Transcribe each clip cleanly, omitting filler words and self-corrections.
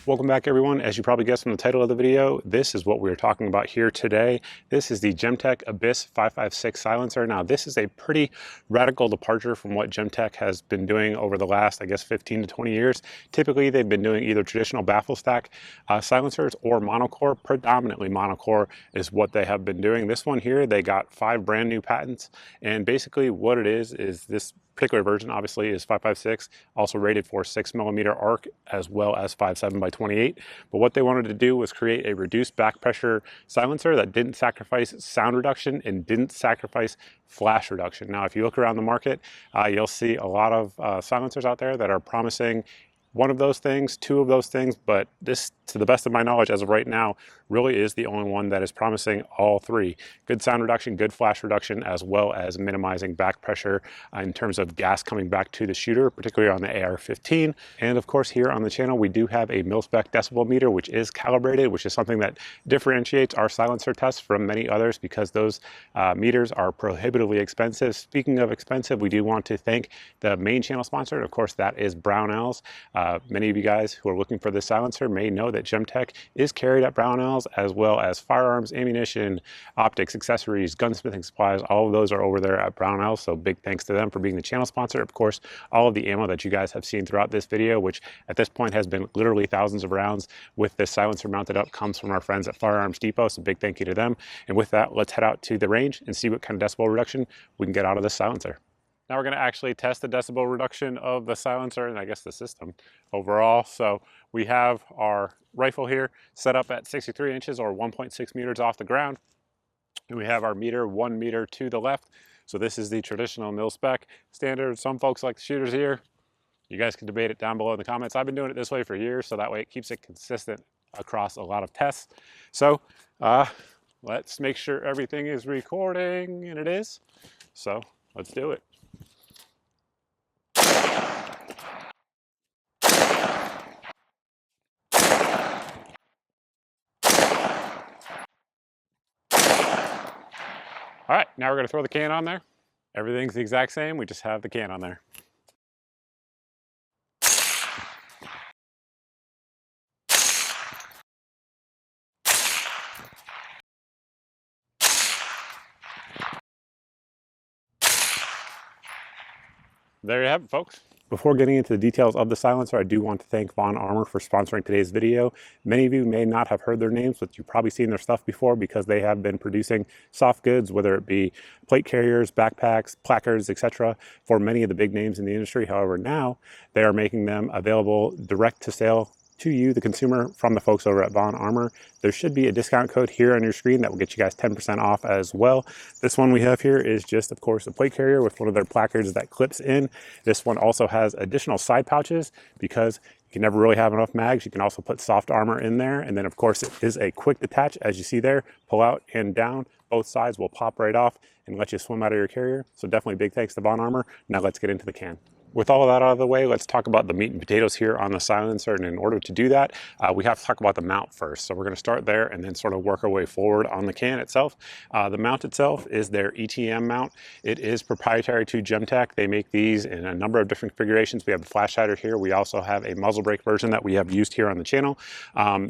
Welcome back, everyone. As you probably guessed from the title of the video, this is what we're talking about here today. This is the Gemtech Abyss 556 silencer. Now, this is a pretty radical departure from what Gemtech has been doing over the last, I guess, 15 to 20 years. Typically, they've been doing either traditional baffle stack silencers or monocore. Predominantly monocore is what they have been doing. This one here, they got 5 brand new patents. And basically what it is this particular version obviously is 556, also rated for 6mm arc as well as 5.7 by 28. But what they wanted to do was create a reduced back pressure silencer that didn't sacrifice sound reduction and didn't sacrifice flash reduction. Now, if you look around the market, you'll see a lot of silencers out there that are promising one of those things, 2 of those things, but this, to the best of my knowledge as of right now, really is the only one that is promising all 3. Good sound reduction, good flash reduction, as well as minimizing back pressure in terms of gas coming back to the shooter, particularly on the AR15. And of course, here on the channel, we do have a mil-spec decibel meter, which is calibrated, which is something that differentiates our silencer tests from many others because those meters are prohibitively expensive. Speaking of expensive, we do want to thank the main channel sponsor. Of course, that is Brownells. Many of you guys who are looking for this silencer may know that Gemtech is carried at Brownells, as well as firearms, ammunition, optics, accessories, gunsmithing supplies. All of those are over there at Brownells, so big thanks to them for being the channel sponsor. Of course, all of the ammo that you guys have seen throughout this video, which at this point has been literally thousands of rounds with this silencer mounted up, comes from our friends at Firearms Depot, so big thank you to them. And with that, let's head out to the range and see what kind of decibel reduction we can get out of this silencer. Now we're going to actually test the decibel reduction of the silencer and I guess the system overall. So we have our rifle here set up at 63 inches or 1.6 meters off the ground. And we have our meter 1 meter to the left. So this is the traditional mil-spec standard. Some folks like the shooters here. You guys can debate it down below in the comments. I've been doing it this way for years, so that way it keeps it consistent across a lot of tests. So let's make sure everything is recording, and it is. So let's do it. All right, now we're going to throw the can on there. Everything's the exact same, we just have the can on there. There you have it, folks. Before getting into the details of the silencer, I do want to thank Von Armour for sponsoring today's video. Many of you may not have heard their names, but you've probably seen their stuff before because they have been producing soft goods, whether it be plate carriers, backpacks, placards, etc., for many of the big names in the industry. However, now they are making them available direct to sale to you, the consumer, from the folks over at Von Armour. There should be a discount code here on your screen that will get you guys 10% off as well. This one we have here is just, of course, a plate carrier with one of their placards that clips in. This one also has additional side pouches because you can never really have enough mags. You can also put soft armor in there. And then, of course, it is a quick detach, as you see there. Pull out and down. Both sides will pop right off and let you swim out of your carrier. So definitely big thanks to Von Armour. Now let's get into the can. With all of that out of the way, let's talk about the meat and potatoes here on the silencer. And in order to do that, we have to talk about the mount first. So we're going to start there and then sort of work our way forward on the can itself. The mount itself is their ETM mount. It is proprietary to Gemtech. They make these in a number of different configurations. We have the flash hider here. We also have a muzzle brake version that we have used here on the channel.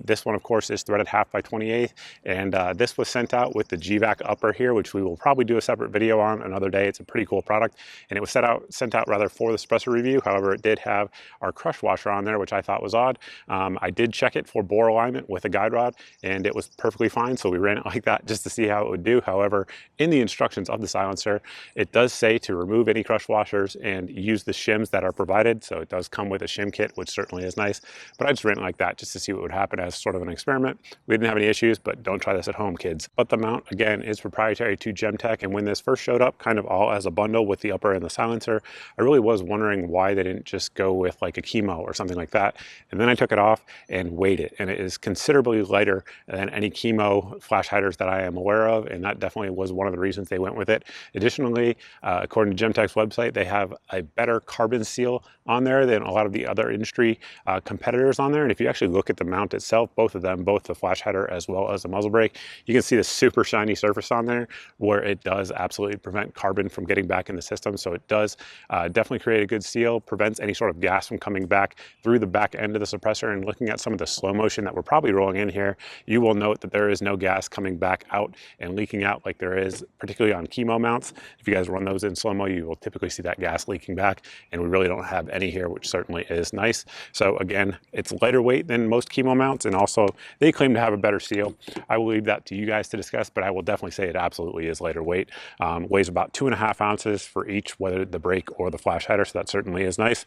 This one, of course, is threaded 1/2 by 28. And this was sent out with the GVAC upper here, which we will probably do a separate video on another day. It's a pretty cool product. And it was sent out rather for the Suppressor review. However, it did have our crush washer on there, which I thought was odd. I did check it for bore alignment with a guide rod, and it was perfectly fine. So we ran it like that just to see how it would do. However, in the instructions of the silencer, it does say to remove any crush washers and use the shims that are provided. So it does come with a shim kit, which certainly is nice. But I just ran it like that just to see what would happen as sort of an experiment. We didn't have any issues, but don't try this at home, kids. But the mount, again, is proprietary to Gemtech. And when this first showed up, kind of all as a bundle with the upper and the silencer, I really was wondering why they didn't just go with like a chemo or something like that. And then I took it off and weighed it, and it is considerably lighter than any chemo flash hiders that I am aware of, and that definitely was one of the reasons they went with it. Additionally, according to Gemtech's website, they have a better carbon seal on there than a lot of the other industry competitors on there. And if you actually look at the mount itself, both of them, both the flash hider as well as the muzzle brake, you can see the super shiny surface on there where it does absolutely prevent carbon from getting back in the system. So it does definitely create a good seal, prevents any sort of gas from coming back through the back end of the suppressor. And looking at some of the slow motion that we're probably rolling in here, you will note that there is no gas coming back out and leaking out like there is, particularly on chemo mounts. If you guys run those in slow-mo, you will typically see that gas leaking back, and we really don't have any here, which certainly is nice. So again, it's lighter weight than most chemo mounts, and also they claim to have a better seal. I will leave that to you guys to discuss, but I will definitely say it absolutely is lighter weight. Weighs about 2.5 ounces for each, whether the brake or the flash hider, so that certainly is nice.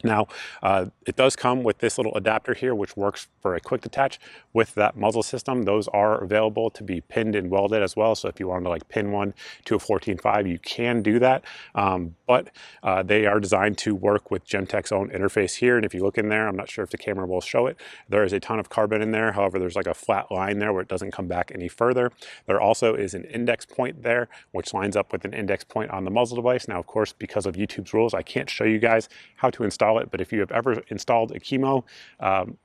Now, it does come with this little adapter here, which works for a quick detach with that muzzle system. Those are available to be pinned and welded as well. So if you wanted to like pin one to a 14.5, you can do that. But they are designed to work with Gemtech's own interface here. And if you look in there, I'm not sure if the camera will show it, there is a ton of carbon in there. However, there's like a flat line there where it doesn't come back any further. There also is an index point there, which lines up with an index point on the muzzle device. Now, of course, because of YouTube's rules, I can't show you guys how to install it, but if you have ever installed a chemo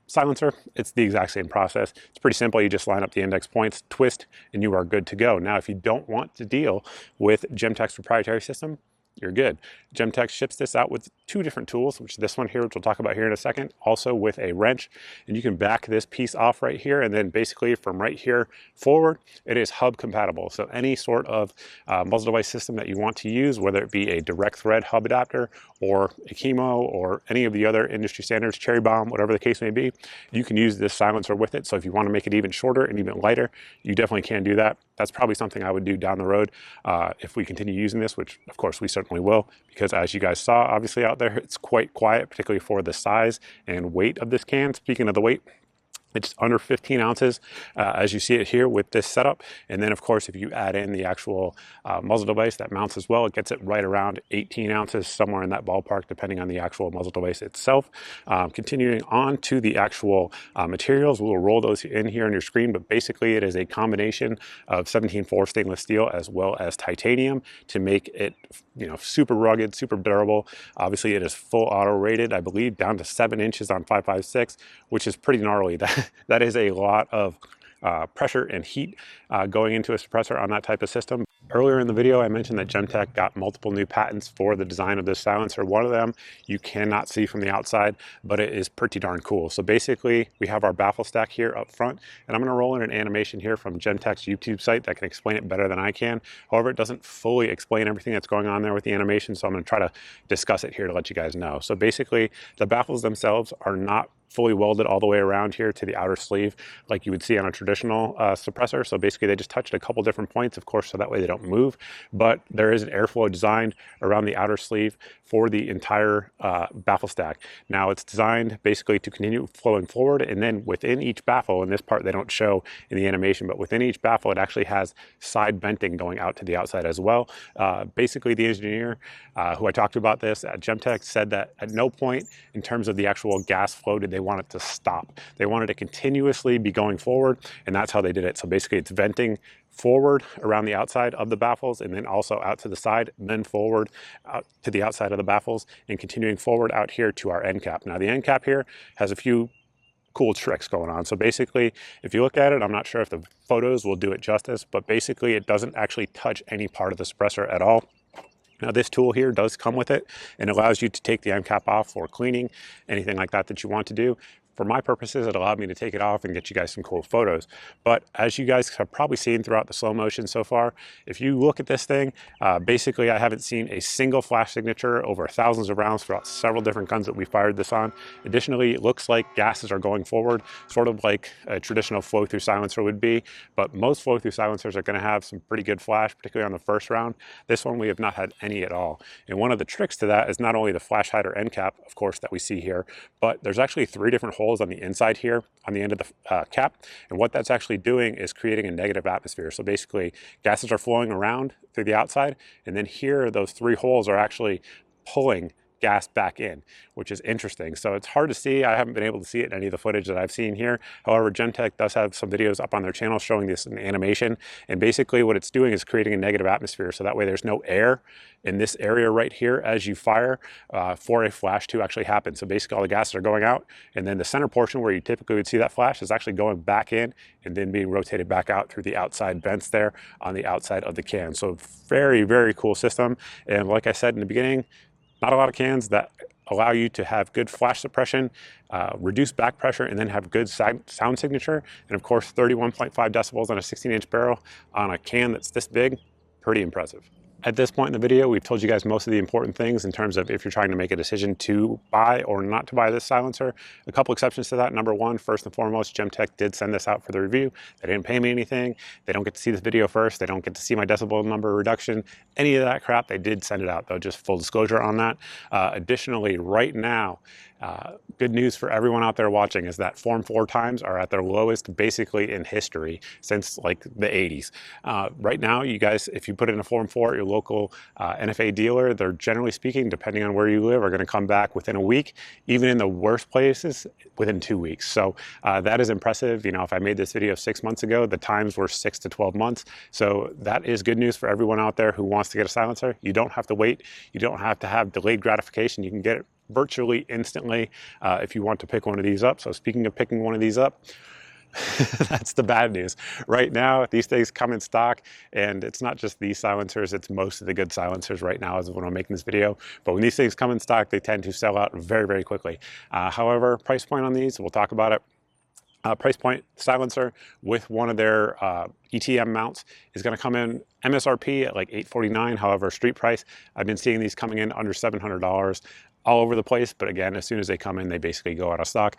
silencer, it's the exact same process. It's pretty simple. You just line up the index points, twist, and you are good to go. Now, if you don't want to deal with Gemtech's proprietary system, you're good. Gemtech ships this out with two different tools, which is this one here, which we'll talk about here in a second, also with a wrench. And you can back this piece off right here, and then basically from right here forward, it is hub compatible. So any sort of muzzle device system that you want to use, whether it be a direct thread hub adapter or a chemo or any of the other industry standards, cherry bomb, whatever the case may be, you can use this silencer with it. So if you want to make it even shorter and even lighter, you definitely can do that. That's probably something I would do down the road if we continue using this, which of course we certainly will, because as you guys saw, obviously out there, it's quite quiet, particularly for the size and weight of this can. Speaking of the weight, it's under 15 ounces as you see it here with this setup. And then of course, if you add in the actual muzzle device that mounts as well, it gets it right around 18 ounces, somewhere in that ballpark, depending on the actual muzzle device itself. Continuing on to the actual materials, we'll roll those in here on your screen, but basically it is a combination of 17.4 stainless steel as well as titanium to make it, you know, super rugged, super durable. Obviously it is full auto rated, I believe, down to 7 inches on 5.56, which is pretty gnarly. That is a lot of pressure and heat going into a suppressor on that type of system. Earlier in the video, I mentioned that Gemtech got multiple new patents for the design of this silencer. One of them you cannot see from the outside, but it is pretty darn cool. So basically, we have our baffle stack here up front, and I'm going to roll in an animation here from Gemtech's YouTube site that can explain it better than I can. However, it doesn't fully explain everything that's going on there with the animation, so I'm going to try to discuss it here to let you guys know. So basically, the baffles themselves are not fully welded all the way around here to the outer sleeve like you would see on a traditional suppressor. So basically they just touched a couple different points, of course, so that way they don't move. But there is an airflow designed around the outer sleeve for the entire baffle stack. Now it's designed basically to continue flowing forward, and then within each baffle, in this part they don't show in the animation, but within each baffle it actually has side venting going out to the outside as well. Basically the engineer who I talked to about this at Gemtech said that at no point in terms of the actual gas flow did they want it to stop. They wanted to continuously be going forward, and that's how they did it. So basically it's venting forward around the outside of the baffles, and then also out to the side, and then forward out to the outside of the baffles, and continuing forward out here to our end cap. Now the end cap here has a few cool tricks going on. So basically, if you look at it, I'm not sure if the photos will do it justice, but basically it doesn't actually touch any part of the suppressor at all. Now this tool here does come with it and allows you to take the end cap off for cleaning, anything like that that you want to do. For my purposes, it allowed me to take it off and get you guys some cool photos. But as you guys have probably seen throughout the slow motion so far, if you look at this thing, basically I haven't seen a single flash signature over thousands of rounds throughout several different guns that we fired this on. Additionally, it looks like gases are going forward, sort of like a traditional flow-through silencer would be, but most flow-through silencers are gonna have some pretty good flash, particularly on the first round. This one, we have not had any at all. And one of the tricks to that is not only the flash hider end cap, of course, that we see here, but there's actually 3 different holes on the inside here on the end of the cap, and what that's actually doing is creating a negative atmosphere. So basically gases are flowing around through the outside, and then here those 3 holes are actually pulling gas back in, which is interesting. So it's hard to see. I haven't been able to see it in any of the footage that I've seen here. However, Gemtech does have some videos up on their channel showing this in animation, and basically what it's doing is creating a negative atmosphere, so that way there's no air in this area right here as you fire for a flash to actually happen. So basically all the gases are going out, and then the center portion where you typically would see that flash is actually going back in and then being rotated back out through the outside vents there on the outside of the can. So very, very cool system. And like I said in the beginning, Not a lot of cans that allow you to have good flash suppression, reduce back pressure, and then have good sound signature. And of course, 31.5 decibels on a 16-inch barrel on a can that's this big, pretty impressive. At this point in the video, we've told you guys most of the important things in terms of if you're trying to make a decision to buy or not to buy this silencer. A couple exceptions to that. Number one, first and foremost, Gemtech did send this out for the review. They didn't pay me anything. They don't get to see this video first. They don't get to see my decibel number reduction, any of that crap. They did send it out though, just full disclosure on that. Additionally, right now, good news for everyone out there watching is that Form 4 times are at their lowest basically in history since like the 80s. Right now, you guys, if you put in a Form 4 at your local NFA dealer, they're generally speaking, depending on where you live, are going to come back within a week, even in the worst places within 2 weeks. So that is impressive. You know, if I made this video 6 months ago, the times were 6 to 12 months. So that is good news for everyone out there who wants to get a silencer. You don't have to wait. You don't have to have delayed gratification. You can get it virtually instantly if you want to pick one of these up. So speaking of picking one of these up, that's the bad news. Right now, these things come in stock, and it's not just these silencers, it's most of the good silencers right now as when I'm making this video. But when these things come in stock, they tend to sell out very, very quickly. However, price point on these, we'll talk about it. Price point silencer with one of their ETM mounts is going to come in MSRP at like $849. However, street price, I've been seeing these coming in under $700 all over the place. But again, as soon as they come in, they basically go out of stock.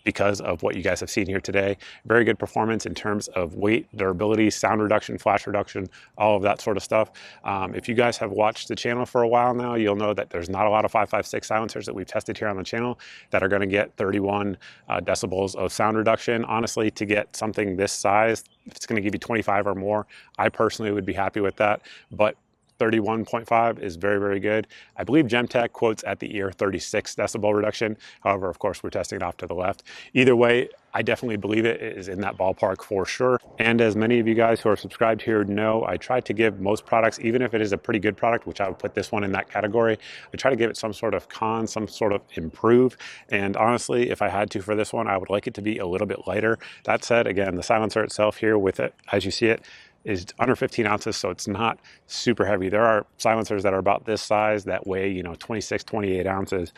Because of what you guys have seen here today. Very good performance in terms of weight, durability, sound reduction, flash reduction, all of that sort of stuff. If you guys have watched the channel for a while now, you'll know that there's not a lot of 556 silencers that we've tested here on the channel that are gonna get 31 decibels of sound reduction. Honestly, to get something this size, if it's gonna give you 25 or more, I personally would be happy with that. But 31.5 is very, very good. I believe Gemtech quotes at the ear 36 decibel reduction. However, of course, we're testing it off to the left. Either way, I definitely believe it is in that ballpark for sure. And as many of you guys who are subscribed here know, I try to give most products, even if it is a pretty good product, which I would put this one in that category, I try to give it some sort of con, some sort of improve. And honestly, if I had to for this one, I would like it to be a little bit lighter. That said, again, the silencer itself here with it, as you see it, is under 15 ounces, so it's not super heavy. There are silencers that are about this size that weigh, you know, 26, 28 ounces.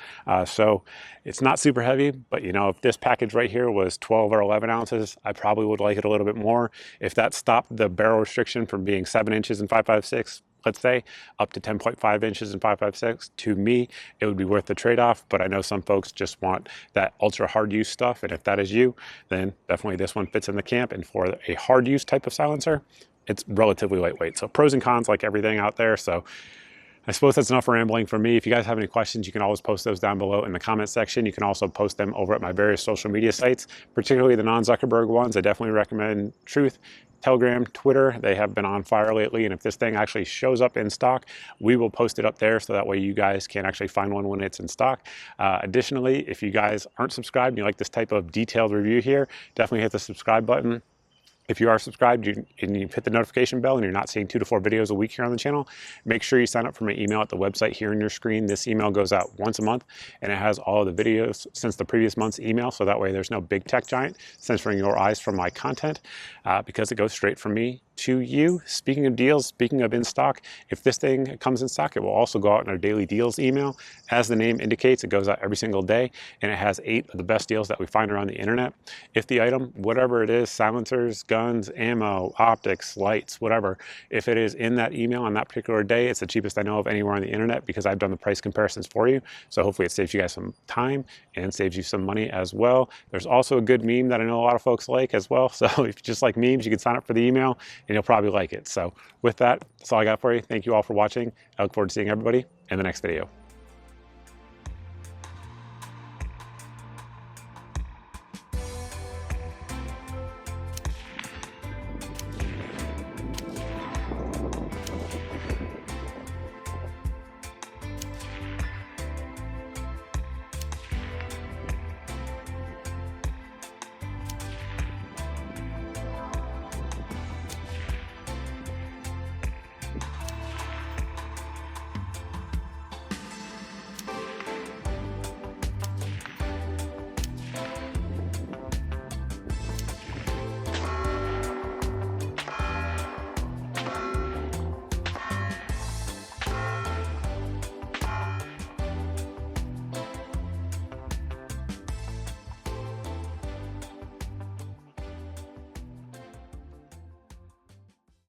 So it's not super heavy, but you know, if this package right here was 12 or 11 ounces, I probably would like it a little bit more. If that stopped the barrel restriction from being 7 inches in 5.56, let's say, up to 10.5 inches in 5.56, to me, it would be worth the trade-off. But I know some folks just want that ultra hard use stuff. And if that is you, then definitely this one fits in the camp. And for a hard use type of silencer, it's relatively lightweight. So pros and cons like everything out there. So I suppose that's enough rambling from me. If you guys have any questions, you can always post those down below in the comment section. You can also post them over at my various social media sites, particularly the non-Zuckerberg ones. I definitely recommend Truth, Telegram, Twitter. They have been on fire lately. And if this thing actually shows up in stock, we will post it up there so that way you guys can actually find one when it's in stock. Additionally, if you guys aren't subscribed and you like this type of detailed review here, definitely hit the subscribe button. If you are subscribed and you hit the notification bell and you're not seeing 2 to 4 videos a week here on the channel, make sure you sign up for my email at the website here on your screen. This email goes out once a month and it has all of the videos since the previous month's email. So that way there's no big tech giant censoring your eyes from my content because it goes straight from me to you. Speaking of deals, speaking of in stock, if this thing comes in stock, it will also go out in our daily deals email. As the name indicates, it goes out every single day and it has 8 of the best deals that we find around the internet. If the item, whatever it is, silencers, guns, ammo, optics, lights, whatever, if it is in that email on that particular day, it's the cheapest I know of anywhere on the internet because I've done the price comparisons for you. So hopefully it saves you guys some time and saves you some money as well. There's also a good meme that I know a lot of folks like as well. So if you just like memes, you can sign up for the email and you'll probably like it. So with that, that's all I got for you. Thank you all for watching. I look forward to seeing everybody in the next video.